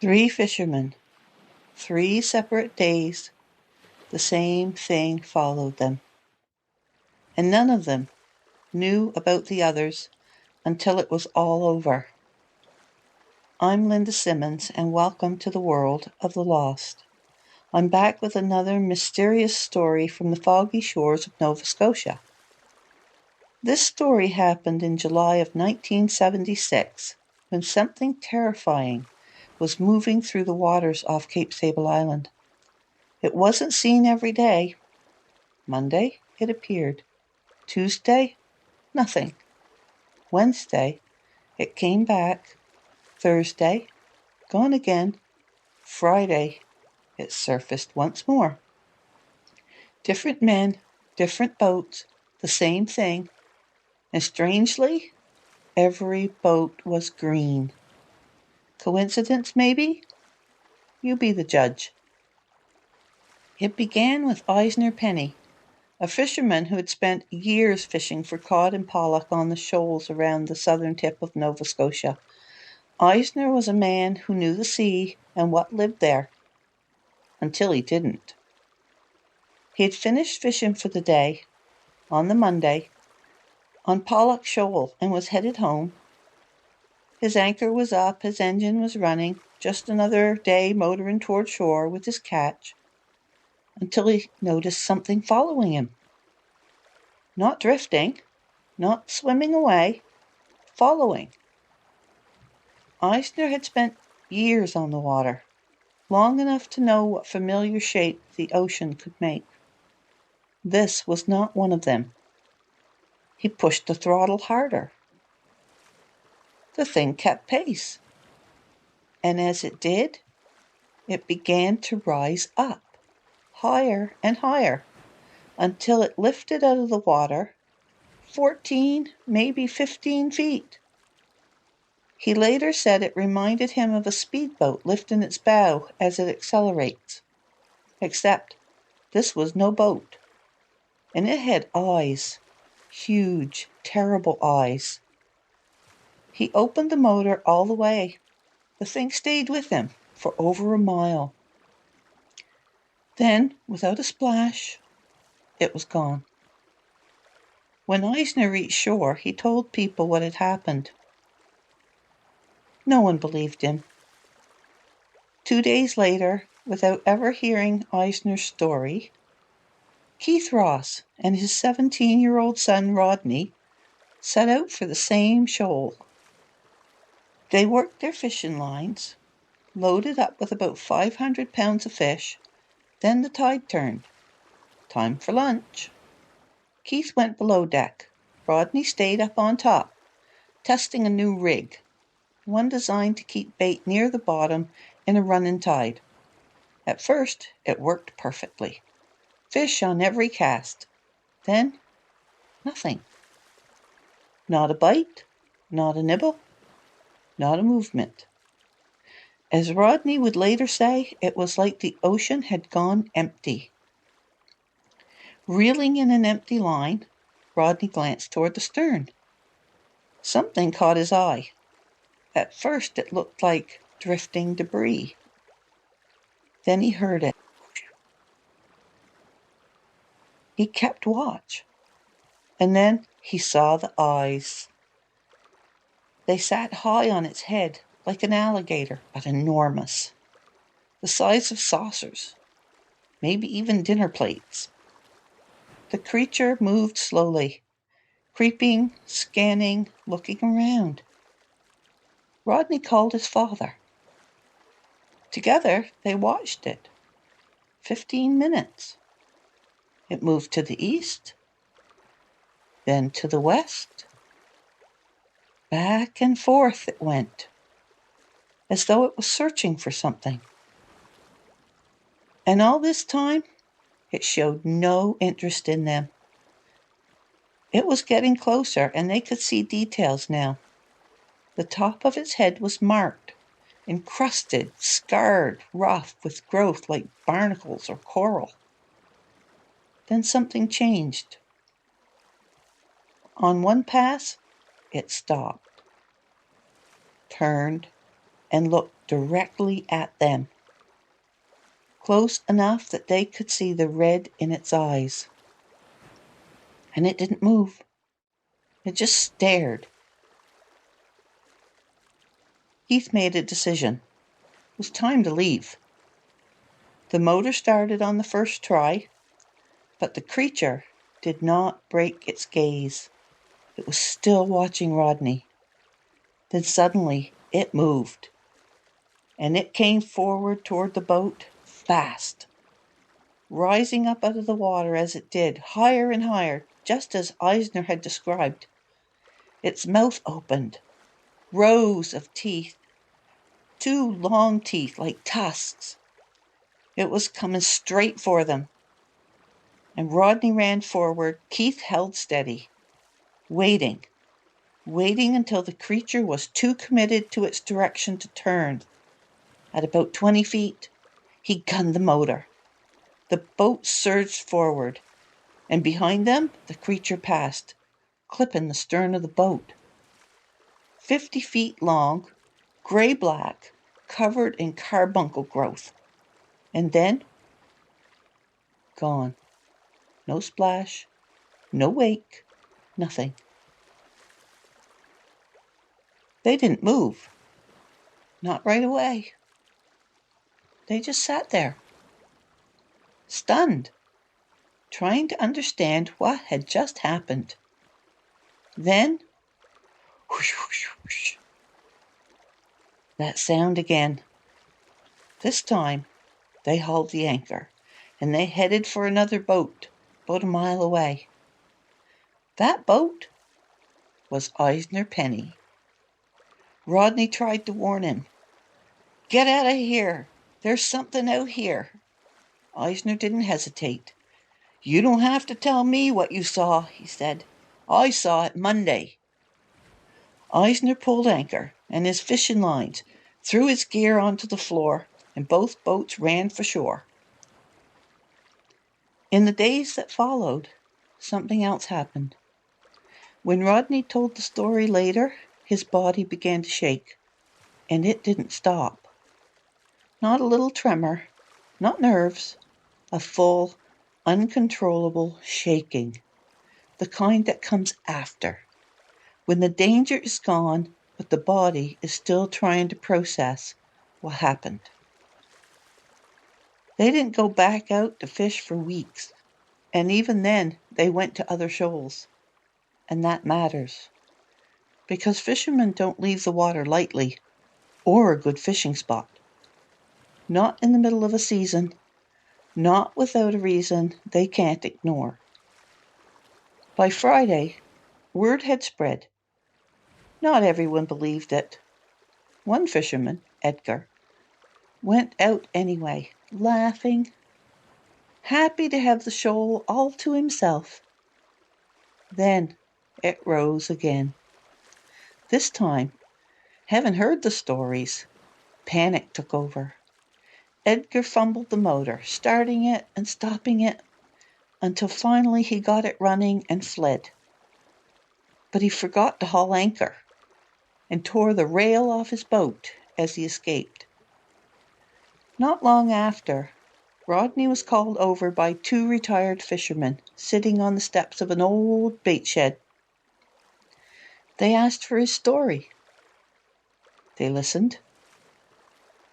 3 fishermen, 3 separate days, the same thing followed them. And none of them knew about the others until it was all over. I'm Linda Simmons, and welcome to the world of the lost. I'm back with another mysterious story from the foggy shores of Nova Scotia. This story happened in July of 1976, when something terrifying was moving through the waters off Cape Sable Island. It wasn't seen every day. Monday, it appeared. Tuesday, nothing. Wednesday, it came back. Thursday, gone again. Friday, it surfaced once more. Different men, different boats, the same thing. And strangely, every boat was green. Coincidence, maybe? You be the judge. It began with Eisner Penny, a fisherman who had spent years fishing for cod and pollock on the shoals around the southern tip of Nova Scotia. Eisner was a man who knew the sea and what lived there, until he didn't. He had finished fishing for the day, on the Monday, on Pollock Shoal, and was headed home. His anchor was up, his engine was running, just another day motoring toward shore with his catch, until he noticed something following him. Not drifting, not swimming away, following. Eisner had spent years on the water, long enough to know what familiar shape the ocean could make. This was not one of them. He pushed the throttle harder. The thing kept pace, and as it did, it began to rise up, higher and higher, until it lifted out of the water 14, maybe 15 feet. He later said it reminded him of a speedboat lifting its bow as it accelerates. Except this was no boat, and it had eyes, huge, terrible eyes. He opened the motor all the way. The thing stayed with him for over a mile. Then, without a splash, it was gone. When Eisner reached shore, he told people what had happened. No one believed him. 2 days later, without ever hearing Eisner's story, Keith Ross and his 17-year-old son Rodney set out for the same shoal. They worked their fishing lines, loaded up with about 500 pounds of fish. Then the tide turned. Time for lunch. Keith went below deck. Rodney stayed up on top, testing a new rig, one designed to keep bait near the bottom in a running tide. At first, it worked perfectly. Fish on every cast. Then, nothing. Not a bite, not a nibble, not a movement. As Rodney would later say, it was like the ocean had gone empty. Reeling in an empty line, Rodney glanced toward the stern. Something caught his eye. At first it looked like drifting debris. Then he heard it. He kept watch. And then he saw the eyes. They sat high on its head, like an alligator, but enormous. The size of saucers, maybe even dinner plates. The creature moved slowly, creeping, scanning, looking around. Rodney called his father. Together, they watched it. 15 minutes. It moved to the east, then to the west. Back and forth it went, as though it was searching for something. And all this time, it showed no interest in them. It was getting closer, and they could see details now. The top of its head was marked, encrusted, scarred, rough, with growth like barnacles or coral. Then something changed. On one pass, it stopped, turned, and looked directly at them, close enough that they could see the red in its eyes. And it didn't move. It just stared. Keith made a decision. It was time to leave. The motor started on the first try, but the creature did not break its gaze. It was still watching Rodney. Then suddenly it moved, and it came forward toward the boat fast, rising up out of the water as it did, higher and higher, just as Eisner had described. Its mouth opened, rows of teeth, 2 long teeth like tusks. It was coming straight for them. And Rodney ran forward. Keith held steady, waiting until the creature was too committed to its direction to turn. At about 20 feet, he gunned the motor. The boat surged forward, and behind them the creature passed, clipping the stern of the boat. 50 feet long, gray-black, covered in carbuncle growth. And then, gone. No splash, no wake, nothing. They didn't move. Not right away. They just sat there, stunned, trying to understand what had just happened. Then, whoosh, whoosh, whoosh. That sound again. This time, they hauled the anchor, and they headed for another boat, about a mile away. That boat was Eisner Penny. Rodney tried to warn him. Get out of here. There's something out here. Eisner didn't hesitate. You don't have to tell me what you saw, he said. I saw it Monday. Eisner pulled anchor and his fishing lines, threw his gear onto the floor, and both boats ran for shore. In the days that followed, something else happened. When Rodney told the story later, his body began to shake, and it didn't stop. Not a little tremor, not nerves, a full, uncontrollable shaking, the kind that comes after, when the danger is gone, but the body is still trying to process what happened. They didn't go back out to fish for weeks, and even then they went to other shoals. And that matters, because fishermen don't leave the water lightly, or a good fishing spot. Not in the middle of a season, not without a reason they can't ignore. By Friday, word had spread. Not everyone believed it. One fisherman, Edgar, went out anyway, laughing, happy to have the shoal all to himself. Then it rose again. This time, having heard the stories, panic took over. Edgar fumbled the motor, starting it and stopping it, until finally he got it running and fled. But he forgot to haul anchor and tore the rail off his boat as he escaped. Not long after, Rodney was called over by 2 retired fishermen sitting on the steps of an old bait shed. They asked for his story. They listened,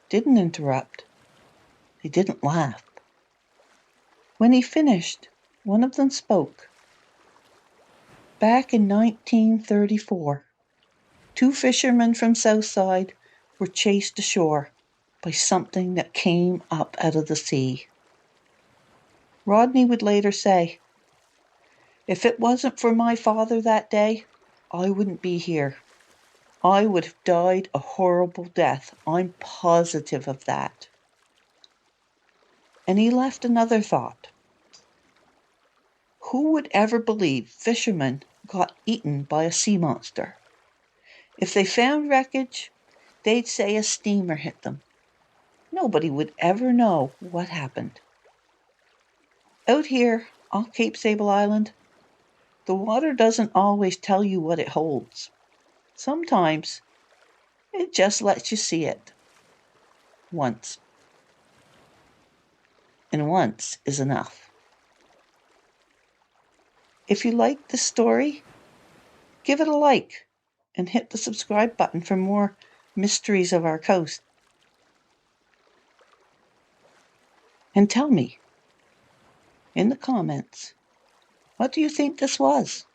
didn't interrupt. They didn't laugh. When he finished, one of them spoke. Back in 1934, 2 fishermen from Southside were chased ashore by something that came up out of the sea. Rodney would later say, if it wasn't for my father that day, I wouldn't be here. I would have died a horrible death. I'm positive of that. And he left another thought. Who would ever believe fishermen got eaten by a sea monster? If they found wreckage, they'd say a steamer hit them. Nobody would ever know what happened. Out here on Cape Sable Island, the water doesn't always tell you what it holds. Sometimes It just lets you see it once. And once is enough. If you like this story, give it a like and hit the subscribe button for more mysteries of our coast. And tell me in the comments, what do you think this was?